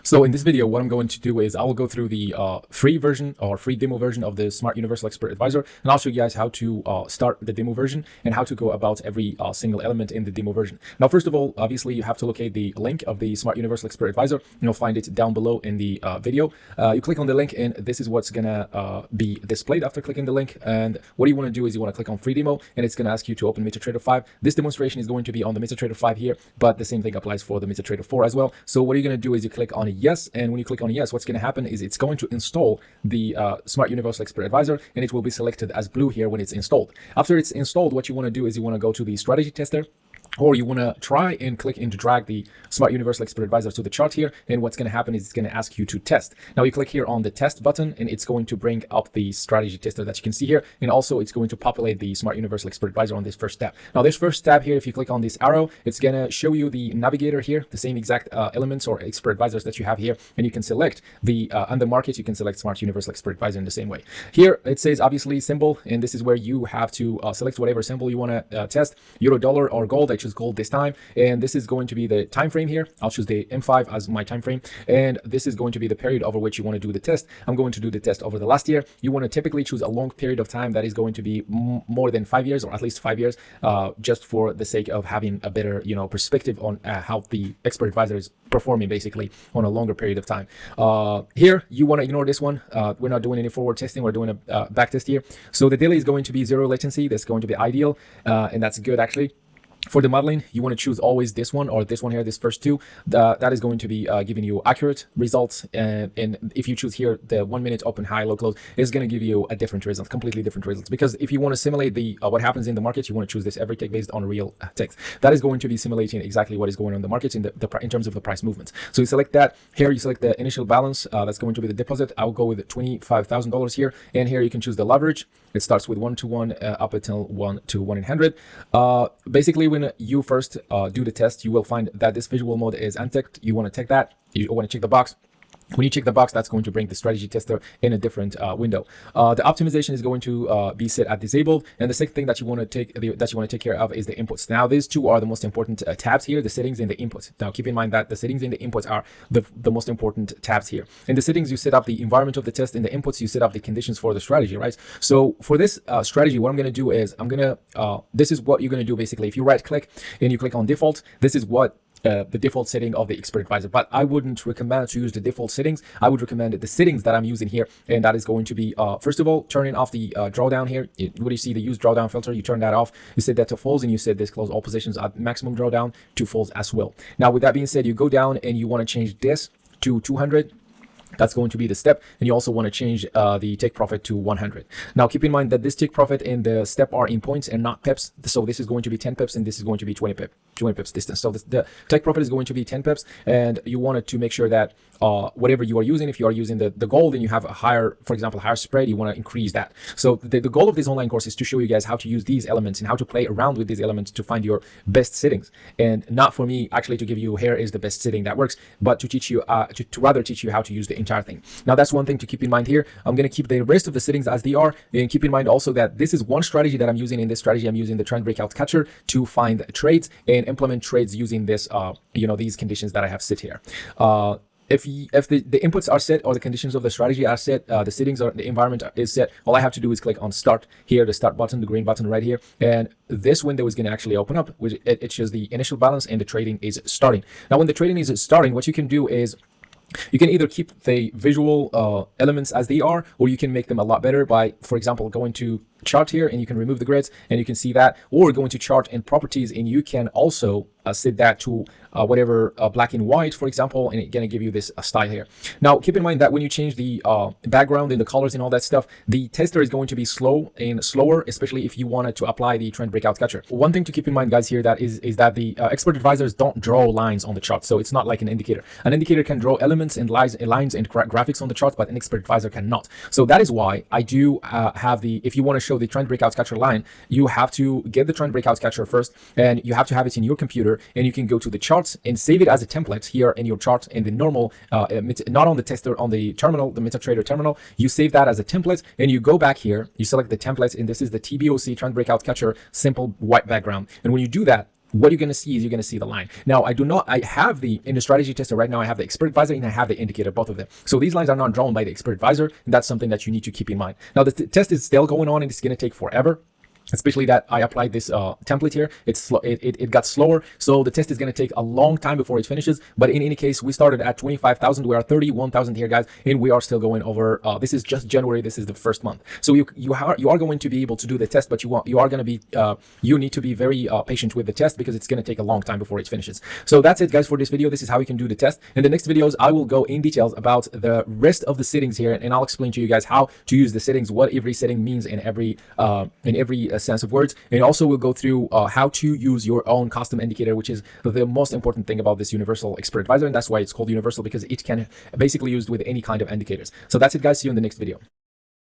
So in this video, what I'm going to do is I will go through the free version or free demo version of the Smart Universal Expert Advisor, and I'll show you guys how to start the demo version and how to go about every single element in the demo version. Now, first of all, obviously you have to locate the link of the Smart Universal Expert Advisor, and you'll find it down below in the video. You click on the link, and this is what's gonna be displayed after clicking the link. And what you want to do is you want to click on free demo, and it's going to ask you to open MetaTrader 5. This demonstration is going to be on the MetaTrader 5 here, but the same thing applies for the MetaTrader 4 as well. So what you're going to do is you click on yes, and when you click on yes, what's going to happen is it's going to install the Smart Universal Expert Advisor, and it will be selected as blue here when it's installed. After it's installed, what you want to do is you want to go to the strategy tester, or you want to try and click and drag the Smart Universal Expert Advisor to the chart here. And what's going to happen is it's going to ask you to test. Now you click here on the test button, and it's going to bring up the strategy tester that you can see here. And also it's going to populate the Smart Universal Expert Advisor on this first tab. Now this first tab here, if you click on this arrow, it's going to show you the navigator here, the same exact elements or expert advisors that you have here. And you can select the under market, you can select Smart Universal Expert Advisor in the same way. Here it says obviously symbol, and this is where you have to select whatever symbol you want to test, euro, dollar, or gold. I choose gold this time, and this is going to be the time frame here. I'll choose the M5 as my time frame, and this is going to be the period over which you want to do the test. I'm going to do the test over the last year. You want to typically choose a long period of time that is going to be more than 5 years, or at least 5 years, just for the sake of having a better perspective on how the expert advisor is performing basically on a longer period of time. Here you want to ignore this one. We're not doing any forward testing, we're doing a back test here. So the daily is going to be 0 latency. That's going to be ideal, and that's good actually. For the modeling, you want to choose always this one or this one here, this first two. That is going to be giving you accurate results. And if you choose here the 1 minute open, high, low, close, it's going to give you a different result, completely different results. Because if you want to simulate the what happens in the market, you want to choose this every tick based on real ticks. That is going to be simulating exactly what is going on in the market in terms of the price movements. So you select that. Here you select the initial balance. That's going to be the deposit. I'll go with $25,000 here. And here you can choose the leverage. It starts with 1 to 1 up until 1 to 1 in 100. Basically, when you first do the test, you will find that this visual mode is unticked. You want to check that. You want to check the box. When you check the box, that's going to bring the strategy tester in a different window. The optimization is going to be set at disabled, and the second thing that you want to take care of is the inputs. Now, these two are the most important tabs here: the settings and the inputs. Now, keep in mind that the settings and the inputs are the most important tabs here. In the settings, you set up the environment of the test. In the inputs, you set up the conditions for the strategy, right? So for this strategy, what I'm going to do is this is what you're going to do basically. If you right click and you click on default, this is what the default setting of the expert advisor. But I wouldn't recommend to use the default settings. I would recommend the settings that I'm using here, and that is going to be first of all, turning off the drawdown here. What do you see? The use drawdown filter. You turn that off. You set that to false, and you set this close all positions at maximum drawdown to false as well. Now, with that being said, you go down and you want to change this to 200. That's going to be the step, and you also want to change the take profit to 100. Now, keep in mind that this take profit and the step are in points and not pips. So this is going to be 10 pips, and this is going to be 20 pips distance. So the take profit is going to be 10 pips, and you wanted to make sure that whatever you are using, if you are using the gold and you have a higher, for example, higher spread, you want to increase that. So the goal of this online course is to show you guys how to use these elements and how to play around with these elements to find your best settings, and not for me actually to give you here is the best setting that works, but to teach you to rather teach you how to use the entire thing. Now, that's one thing to keep in mind here. I'm going to keep the rest of the settings as they are, and keep in mind also that this is one strategy that I'm using. In this strategy, I'm using the trend breakout catcher to find trades and implement trades using this these conditions that I have set here. If the inputs are set or the conditions of the strategy are set, the settings or the environment is set, all I have to do is click on start here, the start button, the green button right here, and this window is going to actually open up, which it shows the initial balance and the trading is starting. Now, when the trading is starting, what you can do is you can either keep the visual elements as they are, or you can make them a lot better by, for example, going to chart here, and you can remove the grids and you can see that, or going to chart and properties, and you can also set that to whatever black and white, for example, and it's going to give you this style here. Now, keep in mind that when you change the background and the colors and all that stuff, the tester is going to be slower, especially if you wanted to apply the trend breakout catcher. One thing to keep in mind, guys, here that is that the expert advisors don't draw lines on the chart, so it's not like an indicator. An indicator can draw elements and lines and graphics on the chart, but an expert advisor cannot. So that is why I do have if you want to show the trend breakout catcher line, you have to get the trend breakout catcher first, and you have to have it in your computer, and you can go to the charts and save it as a template here in your chart in the normal, not on the tester, on the terminal, the MetaTrader terminal. You save that as a template, and you go back here, you select the template, and this is the TBOC trend breakout catcher, simple white background. And when you do that, what you're going to see is you're going to see the line. Now, I have in the strategy tester right now, I have the expert advisor and I have the indicator, both of them. So these lines are not drawn by the expert advisor, and that's something that you need to keep in mind. Now, the test is still going on and it's going to take forever. Especially that I applied this template here. It got slower, so the test is going to take a long time before it finishes. But in any case, we started at 25,000. We are 31,000 here, guys, and we are still going over. This is just January. This is the first month, so you are going to be able to do the test, but you are going to be you need to be very patient with the test because it's going to take a long time before it finishes. So that's it, guys, for this video. This is how you can do the test. In the next videos, I will go in details about the rest of the settings here, and I'll explain to you guys how to use the settings, what every setting means in every sense of words, and also we'll go through how to use your own custom indicator, which is the most important thing about this universal expert advisor, and that's why it's called universal, because it can basically used with any kind of indicators. So that's it, guys. See you in the next video.